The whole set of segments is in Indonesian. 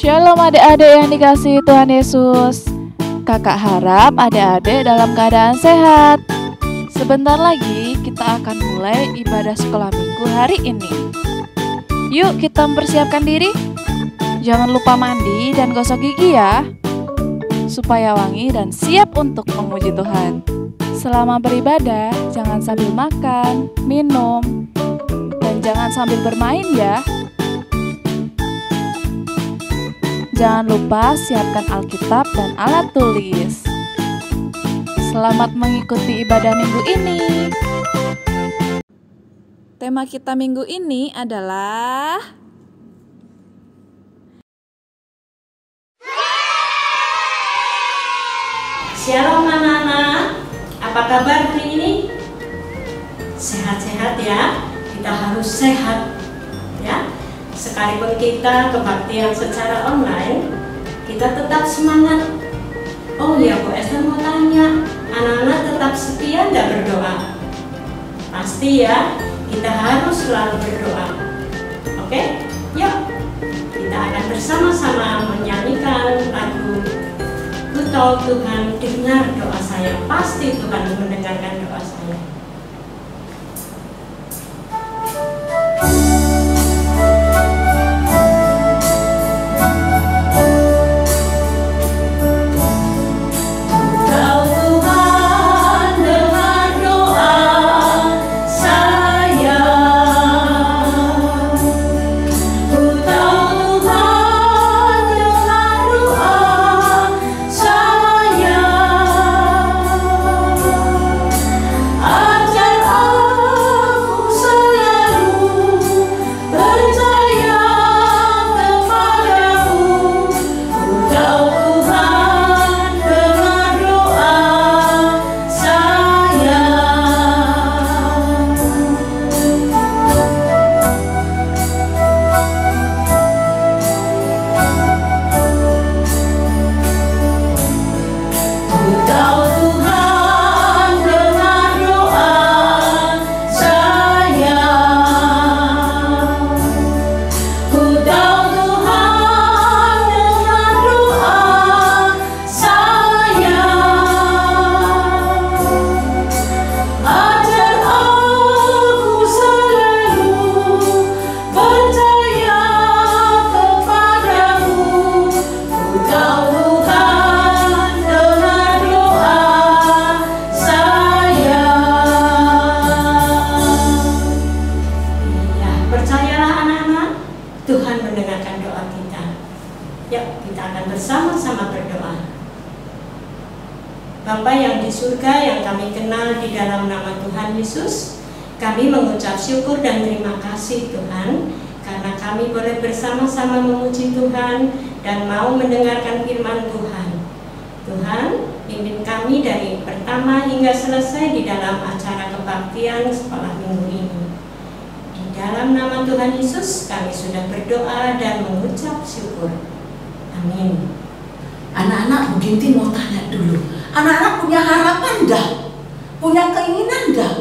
Shalom adik-adik yang dikasihi Tuhan Yesus. Kakak harap adik-adik dalam keadaan sehat. Sebentar lagi kita akan mulai ibadah sekolah minggu hari ini. Yuk kita mempersiapkan diri. Jangan lupa mandi dan gosok gigi ya, supaya wangi dan siap untuk memuji Tuhan. Selama beribadah, jangan sambil makan, minum, dan jangan sambil bermain ya. Jangan lupa siapkan Alkitab dan alat tulis. Selamat mengikuti ibadah minggu ini. Tema kita minggu ini adalah Shalom anak-anak, apa kabar hari ini? Sehat-sehat ya, kita harus sehat ya. Sekalipun kita kebaktian secara online, kita tetap semangat. Oh ya, Bu Esther mau tanya, anak-anak tetap setia nggak berdoa? Pasti ya, kita harus selalu berdoa. Oke, yuk kita akan bersama-sama menyanyikan lagu Ku tahu Tuhan dengar doa saya. Pasti Tuhan mendengarkan doa saya. Bapa yang di surga, yang kami kenal di dalam nama Tuhan Yesus, kami mengucap syukur dan terima kasih Tuhan, karena kami boleh bersama-sama memuji Tuhan dan mau mendengarkan firman Tuhan. Tuhan, pimpin kami dari pertama hingga selesai di dalam acara kebaktian sekolah minggu ini. Di dalam nama Tuhan Yesus, kami sudah berdoa dan mengucap syukur. Amin. Anak-anak, Bu Ginti mau tanya dulu. Anak-anak punya harapan enggak? Punya keinginan enggak?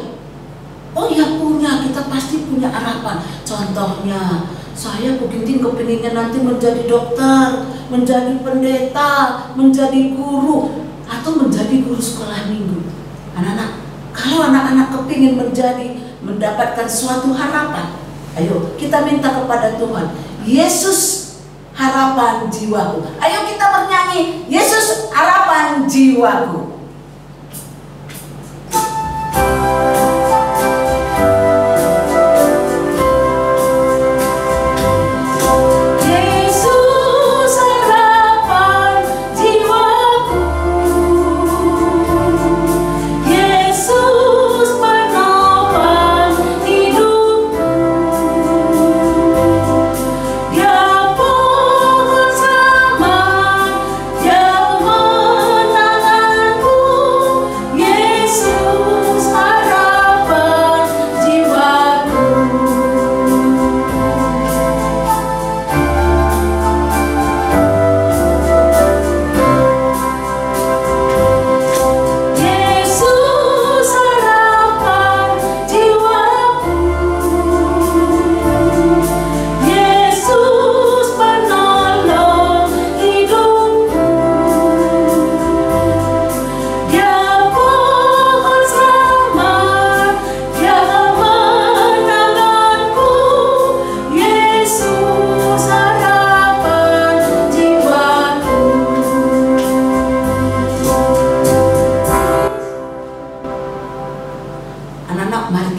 Oh ya punya, kita pasti punya harapan. Contohnya, saya Bu Ginti kepinginnya nanti menjadi dokter, menjadi pendeta, menjadi guru, atau menjadi guru sekolah minggu. Anak-anak, kalau anak-anak kepingin mendapatkan suatu harapan, ayo kita minta kepada Tuhan. Yesus harapan jiwaku. Ayo kita bernyanyi, Yesus harapan jiwaku. Dia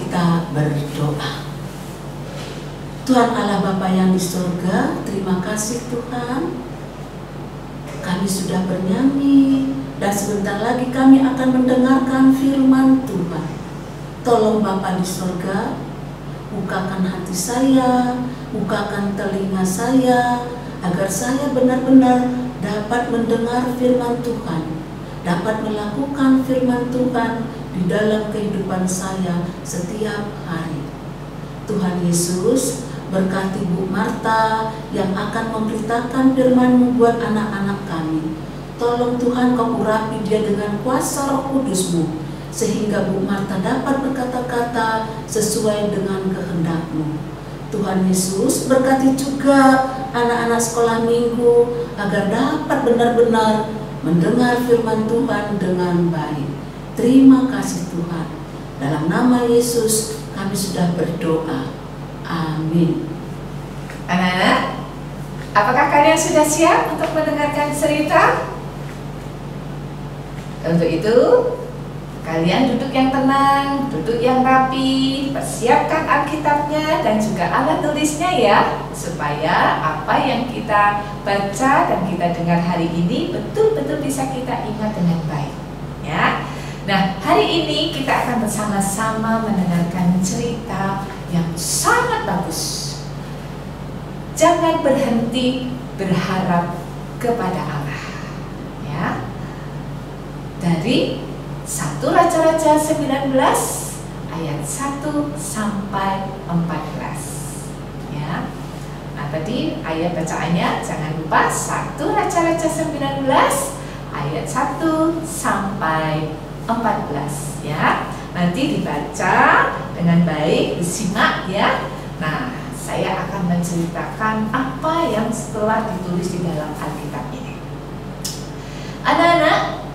kita berdoa. Tuhan Allah Bapa yang di surga, terima kasih Tuhan. Kami sudah bernyanyi dan sebentar lagi kami akan mendengarkan firman Tuhan. Tolong Bapa di surga, bukakan hati saya, bukakan telinga saya, agar saya benar-benar dapat mendengar firman Tuhan, dapat melakukan firman Tuhan di dalam kehidupan saya setiap hari. Tuhan Yesus, berkati Bu Marta yang akan memberitakan firman-Mu buat anak-anak kami. Tolong Tuhan Kau urapi dia dengan kuasa Roh Kudus-Mu, sehingga Bu Marta dapat berkata-kata sesuai dengan kehendak-Mu. Tuhan Yesus, berkati juga anak-anak sekolah minggu agar dapat benar-benar mendengar firman Tuhan dengan baik. Terima kasih Tuhan. Dalam nama Yesus kami sudah berdoa. Amin. Anak-anak, apakah kalian sudah siap untuk mendengarkan cerita? Untuk itu, kalian duduk yang tenang, duduk yang rapi, persiapkan Alkitabnya dan juga alat tulisnya ya, supaya apa yang kita baca dan kita dengar hari ini betul-betul bisa kita ingat dengan baik ya. Nah, hari ini kita akan bersama-sama mendengarkan cerita yang sangat bagus. Jangan berhenti berharap kepada Allah ya. Dari 1 Raja-Raja 19 ayat 1 sampai 14 ya. Nah, tadi ayat bacaannya jangan lupa 1 Raja-Raja 19 ayat 1 sampai 14 ya. Nanti dibaca dengan baik, disimak ya. Nah, saya akan menceritakan apa yang setelah ditulis di dalam Alkitab ini. Anak-anak,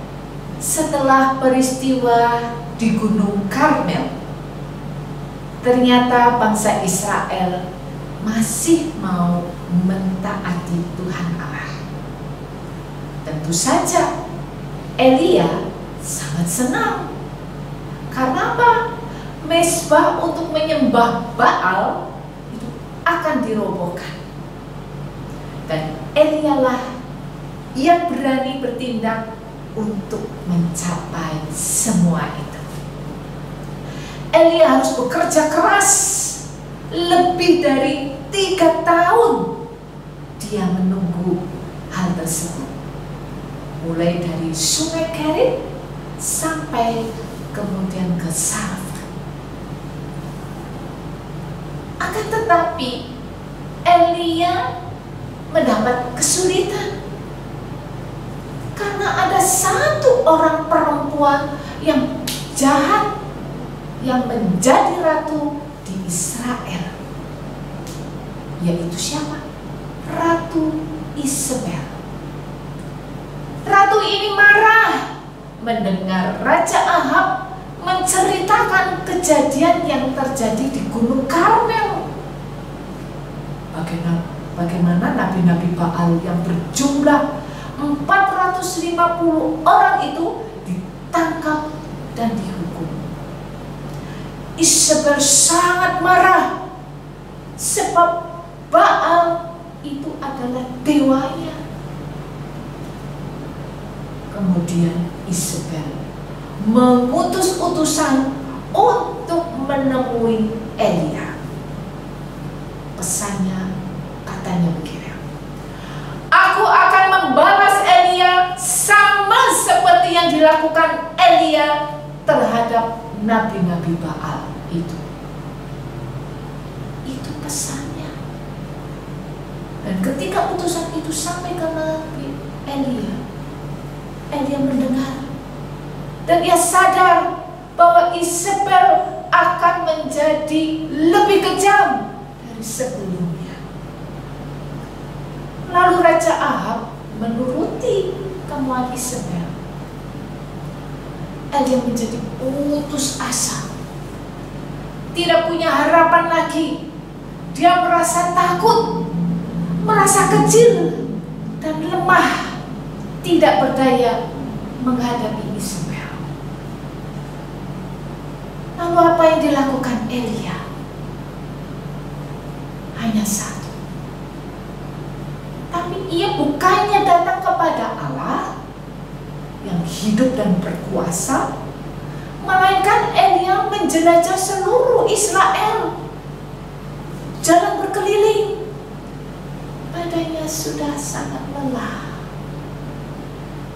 setelah peristiwa di Gunung Karmel, ternyata bangsa Israel masih mau mentaati Tuhan Allah. Tentu saja Elia sangat senang. Karena apa? Mezbah untuk menyembah Baal itu akan dirobohkan. Dan Elia lah yang berani bertindak untuk mencapai semua itu. Elia harus bekerja keras lebih dari 3 tahun. Dia menunggu hal tersebut, mulai dari Sungai Kerit sampai kemudian ke Sarfat. Akan tetapi Elia mendapat kesulitan karena ada satu orang perempuan yang jahat yang menjadi ratu di Israel. Yaitu siapa? Ratu Isabel. Ratu ini marah mendengar Raja Ahab menceritakan kejadian yang terjadi di Gunung Karmel. Bagaimana nabi-nabi Baal yang berjumlah 450 orang itu ditangkap dan dihukum. Isabel sangat marah sebab Baal itu adalah dewanya. Kemudian Isabel mengutus utusan untuk menemui Elia. Pesannya katanya begini: aku akan membalas Elia sama seperti yang dilakukan Elia terhadap nabi-nabi Baal itu. Itu pesannya. Dan ketika utusan itu sampai ke Nabi Elia, Elia mendengar dan ia sadar bahwa Isabel akan menjadi lebih kejam dari sebelumnya. Lalu Raja Ahab menuruti kemauan Isabel. Elia menjadi putus asa, tidak punya harapan lagi. Dia merasa takut, merasa kecil dan lemah, tidak berdaya menghadapi Isabel. Lalu apa yang dilakukan Elia? Hanya satu. Tapi ia bukannya datang kepada Allah yang hidup dan berkuasa, melainkan Elia menjelajah seluruh Israel, jalan berkeliling. Badannya sudah sangat lelah.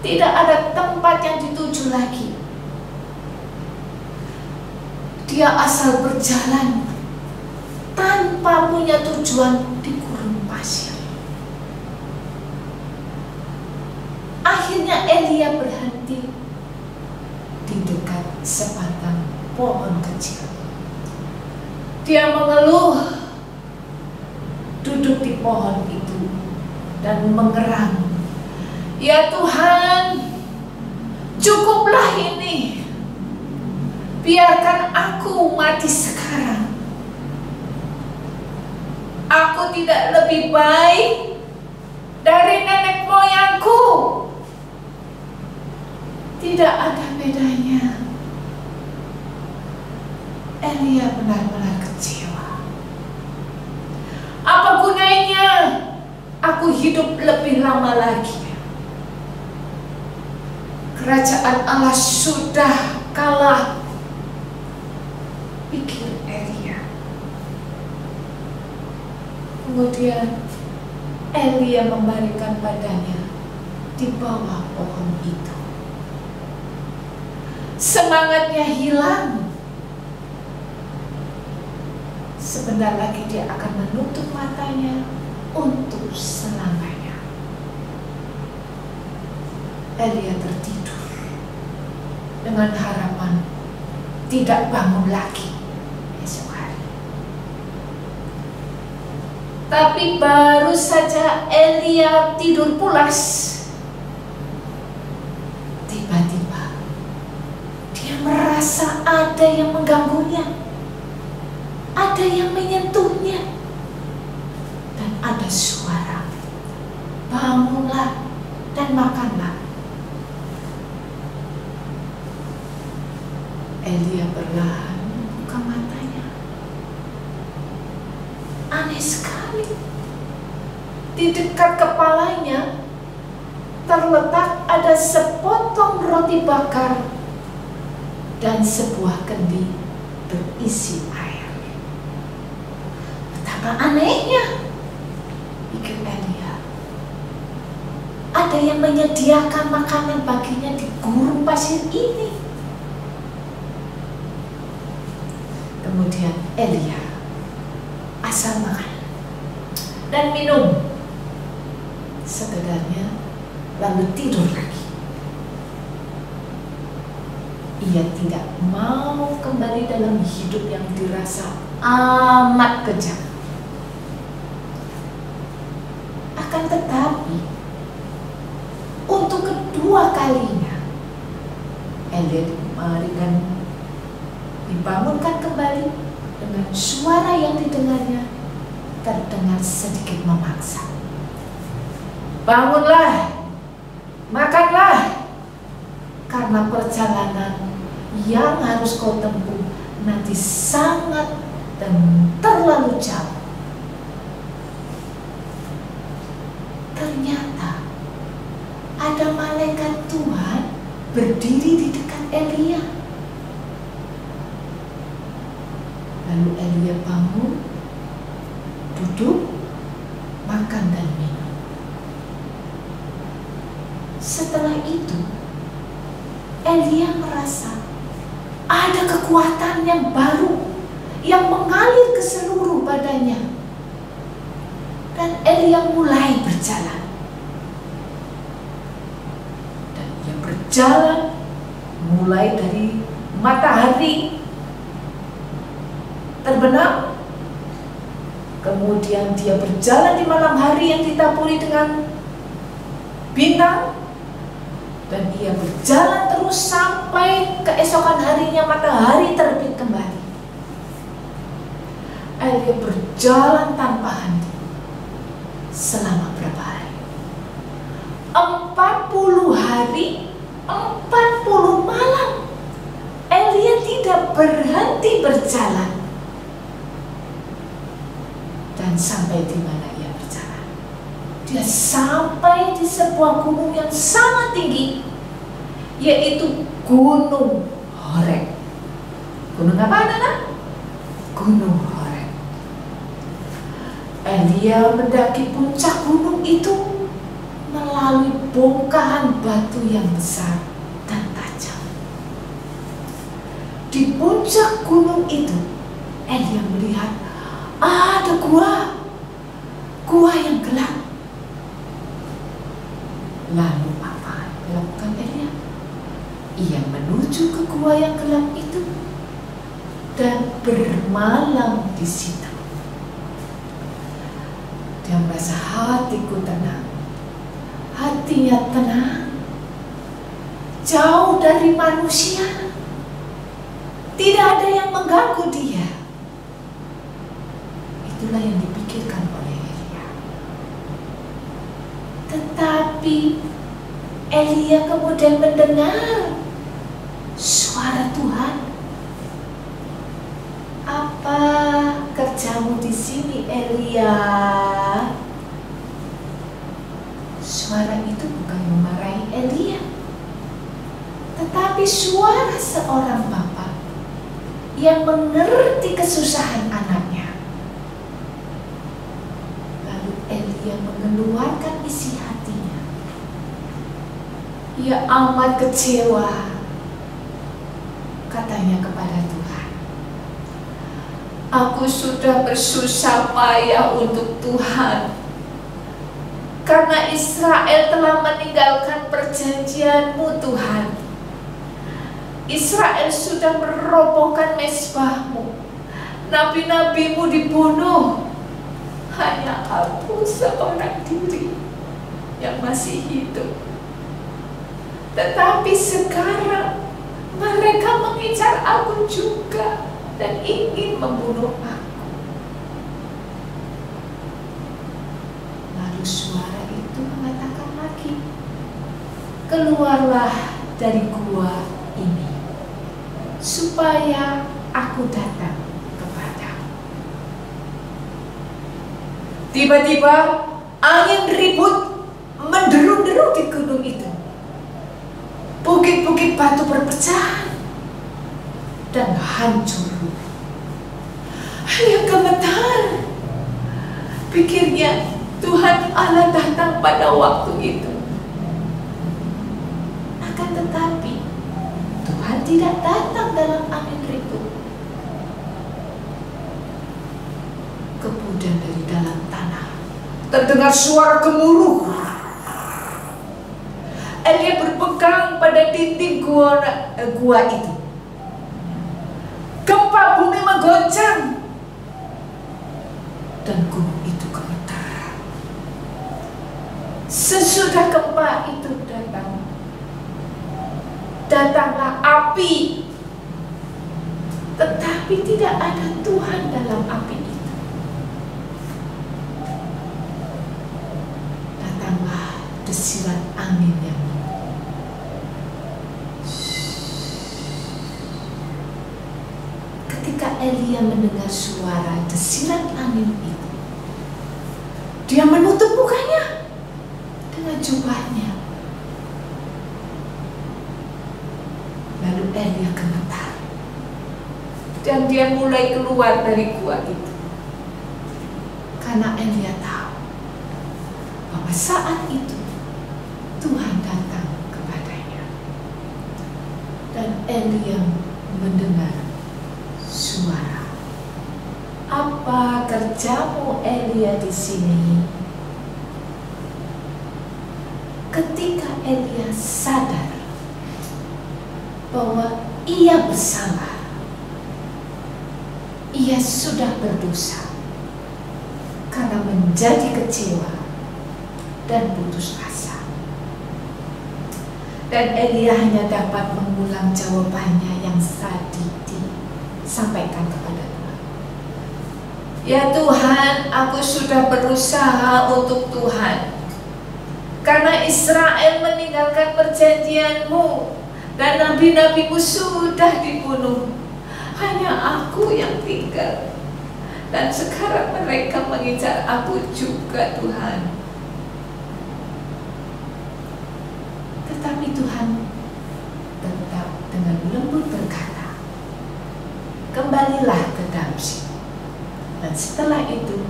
Tidak ada tempat yang dituju lagi. Dia asal berjalan tanpa punya tujuan di gurun pasir. Akhirnya Elia berhenti di dekat sebatang pohon kecil. Dia mengeluh, duduk di pohon itu dan mengerang, "Ya Tuhan, cukuplah ini. Biarkan aku mati sekarang. Aku tidak lebih baik dari nenek moyangku." Tidak ada bedanya. Elia benar-benar kecewa. Apa gunanya aku hidup lebih lama lagi? Kerajaan Allah sudah kalah, pikir Elia. Kemudian Elia membaringkan badannya di bawah pohon itu. Semangatnya hilang. Sebentar lagi dia akan menutup matanya untuk selamanya. Elia tertidur dengan harapan tidak bangun lagi esok hari. Tapi baru saja Elia tidur pulas, tiba-tiba dia merasa ada yang mengganggunya, ada yang menyentuhnya, dan ada suara, "Bangunlah dan makanlah." Elia perlahan membuka matanya. Aneh sekali, di dekat kepalanya terletak ada sepotong roti bakar dan sebuah kendi berisi air. Betapa anehnya, pikir Elia. Ada yang menyediakan makanan baginya di gurun pasir ini. Kemudian Elia asal makan dan minum sekedarnya, lalu tidur lagi. Ia tidak mau kembali dalam hidup yang dirasa amat kejam. Akan tetapi, untuk kedua kalinya, Elia dibangunkan kembali dengan suara yang didengarnya terdengar sedikit memaksa. "Bangunlah, makanlah, karena perjalanan yang harus kau tempuh nanti sangat dan terlalu jauh." Ternyata ada malaikat Tuhan berdiri di dekat Elia. Lalu Elia bangun, duduk, makan dan minum. Setelah itu, Elia merasa ada kekuatan yang baru yang mengalir ke seluruh badannya. Dan Elia mulai berjalan. Dan ia berjalan mulai dari matahari terbenam. Kemudian dia berjalan di malam hari yang ditaburi dengan bintang. Dan ia berjalan terus sampai keesokan harinya matahari terbit kembali. Elia berjalan tanpa henti selama berapa hari? 40 hari, 40 malam. Elia tidak berhenti berhenti berjalan. Dan sampai di mana ia berjalan? Dia sampai di sebuah gunung yang sangat tinggi, yaitu Gunung Horeb. Gunung apa, anak-anak? Gunung Horeb. Elia mendaki puncak gunung itu melalui bongkahan batu yang besar dan tajam. Di puncak gunung itu, Elia melihat ada gua yang gelap. Lalu apa yang dilakukan Elia? Ia menuju ke gua yang gelap itu dan bermalam di situ. Dia merasa hatiku tenang, hatinya tenang, jauh dari manusia, tidak ada yang mengganggu dia. Itulah yang dipikirkan oleh Elia. Tetapi Elia kemudian mendengar suara Tuhan. Apa kerjamu di sini, Elia? Suara itu bukan memarahi Elia, tetapi suara seorang bapak yang mengerti kesusahan anaknya. Lalu Elia mengeluarkan isi hatinya. Ia amat kecewa, katanya kepada Tuhan. Aku sudah bersusah payah untuk Tuhan, karena Israel telah meninggalkan perjanjian-Mu, Tuhan. Israel sudah merobohkan mezbah-Mu, nabi-nabi-Mu dibunuh. Hanya aku seorang diri yang masih hidup. Tetapi sekarang mereka mengincar aku juga dan ingin membunuh aku. Lalu suara itu mengatakan lagi, keluarlah dari gua ini, supaya aku datang kepadamu. Tiba-tiba angin ribut menderu-deru di gunung itu. Bukit-bukit batu berpecah dan hancur. Dia gemetar. Pikirnya Tuhan Allah datang pada waktu itu. Akan tetapi Tuhan tidak datang dalam angin ribut. Kemudian dari dalam tanah terdengar suara gemuruh. Elia berpegang pada dinding gua itu. Gempa bumi menggoncang dan gunung itu gemetar. Sesudah gempa itu datanglah api, tetapi tidak ada Tuhan dalam api itu. Datanglah desiran angin yang ketika Elia mendengar suara desiran angin itu, dia menutup mukanya dengan jubahnya. Lalu Elia gemetar dan dia mulai keluar dari gua itu, karena Elia tahu bahwa saat itu Tuhan datang kepadanya. Dan Elia mendengar suara, apa kerjamu, Elia, di sini? Ketika Elia sadar bahwa ia bersalah, ia sudah berdosa, karena menjadi kecewa dan putus asa. Dan Elia hanya dapat mengulang jawabannya yang tadi disampaikan kepada Tuhan. Ya Tuhan, aku sudah berusaha untuk Tuhan, karena Israel meninggalkan perjanjian-Mu dan nabi-nabi-Mu sudah dibunuh. hanya aku yang tinggal. Dan sekarang mereka mengincar aku juga, Tuhan. Tetapi Tuhan tetap dengan lembut berkata, kembalilah ke Damsyik. Dan setelah itu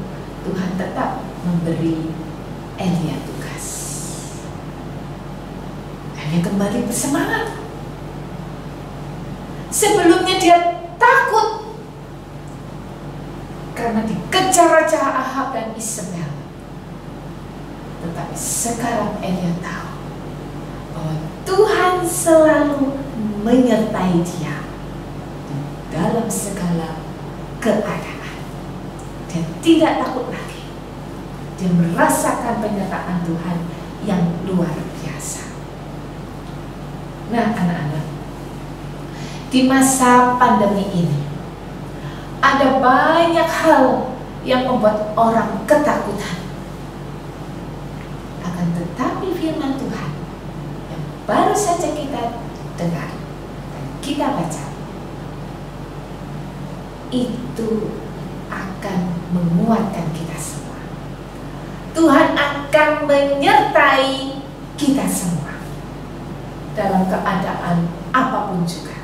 Tuhan tetap memberi Elia tugas. Elia kembali bersemangat. Sebelumnya dia takut karena dikejar Raja Ahab dan Isabel. Tetapi sekarang Elia tahu bahwa Tuhan selalu menyertai dia dalam segala keadaan. Dia tidak takut lagi. Dia merasakan penyertaan Tuhan yang luar biasa. Nah, anak-anak, di masa pandemi ini ada banyak hal yang membuat orang ketakutan. Akan tetapi firman Tuhan yang baru saja kita dengar dan kita baca, itu akan menguatkan kita semua. Tuhan akan menyertai kita semua dalam keadaan apapun juga.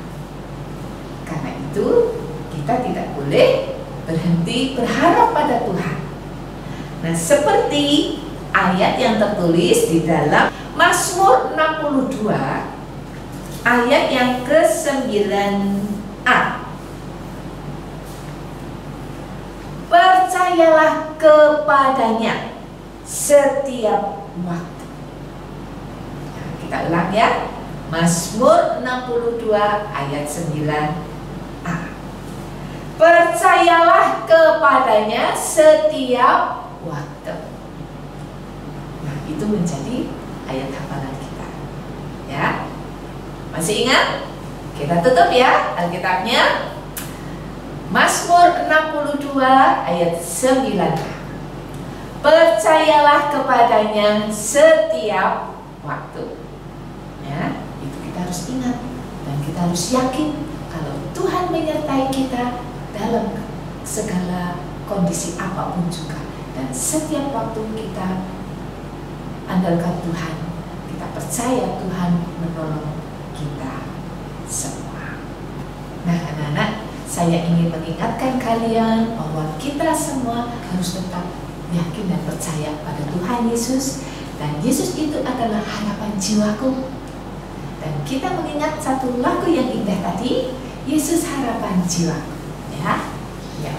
Karena itu kita tidak boleh berhenti berharap pada Tuhan. Nah, seperti ayat yang tertulis di dalam Mazmur 62 ayat yang ke-9a. Percayalah kepadanya setiap waktu. Nah, kita ulang ya. Mazmur 62 ayat 9a. Percayalah kepadanya setiap waktu. Nah, itu menjadi ayat hafalan kita. Ya. Masih ingat? Kita tutup ya Alkitabnya. Mazmur 62 ayat 9. Percayalah kepadanya setiap waktu. Ya, itu kita harus ingat dan kita harus yakin kalau Tuhan menyertai kita dalam segala kondisi apapun juga. Dan setiap waktu kita andalkan Tuhan, kita percaya Tuhan menolong kita semua. Nah, anak-anak, saya ingin mengingatkan kalian bahwa kita semua harus tetap yakin dan percaya pada Tuhan Yesus. Dan Yesus itu adalah harapan jiwaku. Dan kita mengingat satu lagu yang indah tadi, Yesus harapan jiwaku. Ya, ya.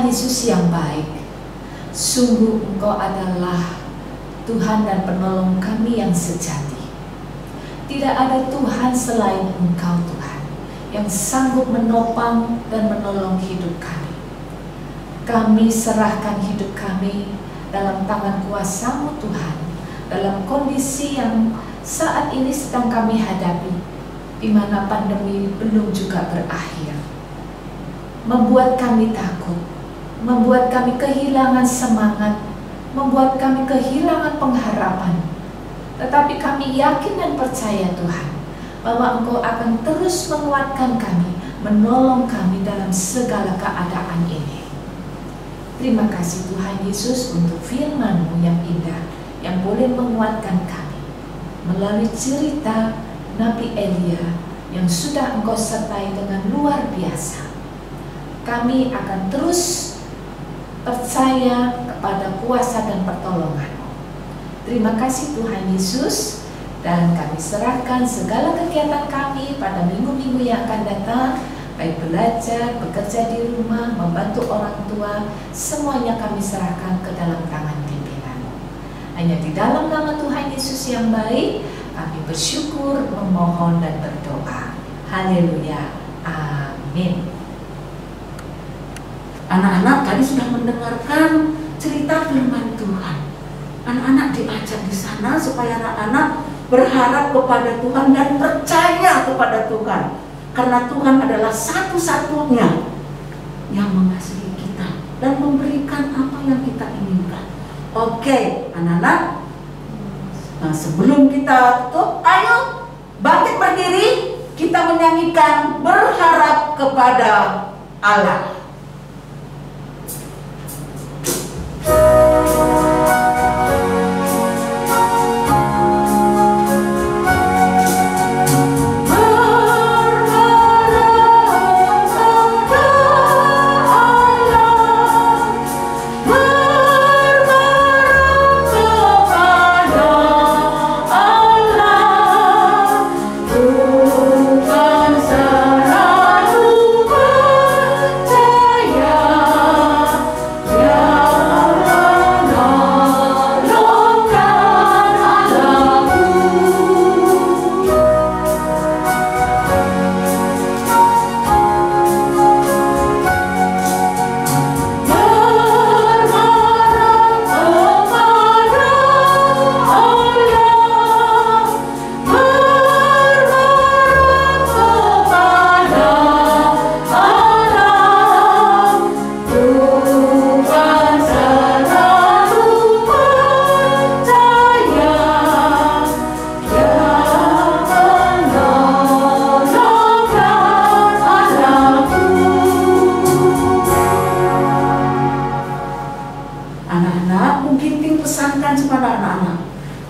Yesus yang baik, sungguh Engkau adalah Tuhan dan penolong kami yang sejati. Tidak ada Tuhan selain Engkau, Tuhan, yang sanggup menopang dan menolong hidup kami. Kami serahkan hidup kami dalam tangan kuasa-Mu, Tuhan, dalam kondisi yang saat ini sedang kami hadapi, di mana pandemi belum juga berakhir. Membuat kami takut, membuat kami kehilangan semangat, membuat kami kehilangan pengharapan. Tetapi kami yakin dan percaya, Tuhan, bahwa Engkau akan terus menguatkan kami, menolong kami dalam segala keadaan ini. Terima kasih Tuhan Yesus untuk firman-Mu yang indah, yang boleh menguatkan kami melalui cerita Nabi Elia yang sudah Engkau sertai dengan luar biasa. Kami akan terus percaya kepada kuasa dan pertolongan-Mu. Terima kasih Tuhan Yesus, dan kami serahkan segala kegiatan kami pada minggu-minggu yang akan datang, baik belajar, bekerja di rumah, membantu orang tua, semuanya kami serahkan ke dalam tangan pimpinan-Mu. Hanya di dalam nama Tuhan Yesus yang baik, kami bersyukur, memohon, dan berdoa. Haleluya. Amin. Anak-anak tadi sudah mendengarkan cerita firman Tuhan. Anak-anak diajak di sana supaya anak-anak berharap kepada Tuhan dan percaya kepada Tuhan. Karena Tuhan adalah satu-satunya yang mengasihi kita dan memberikan apa yang kita inginkan. Oke, anak-anak. Nah, sebelum kita tutup, ayo bangkit berdiri, kita menyanyikan berharap kepada Allah.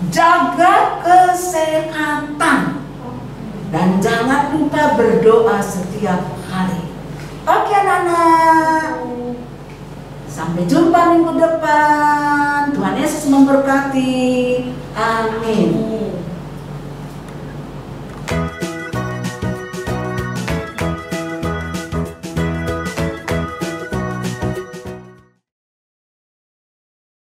Jaga kesehatan dan jangan lupa berdoa setiap hari. Oke anak-anak, sampai jumpa minggu depan. Tuhan Yesus memberkati. Amin.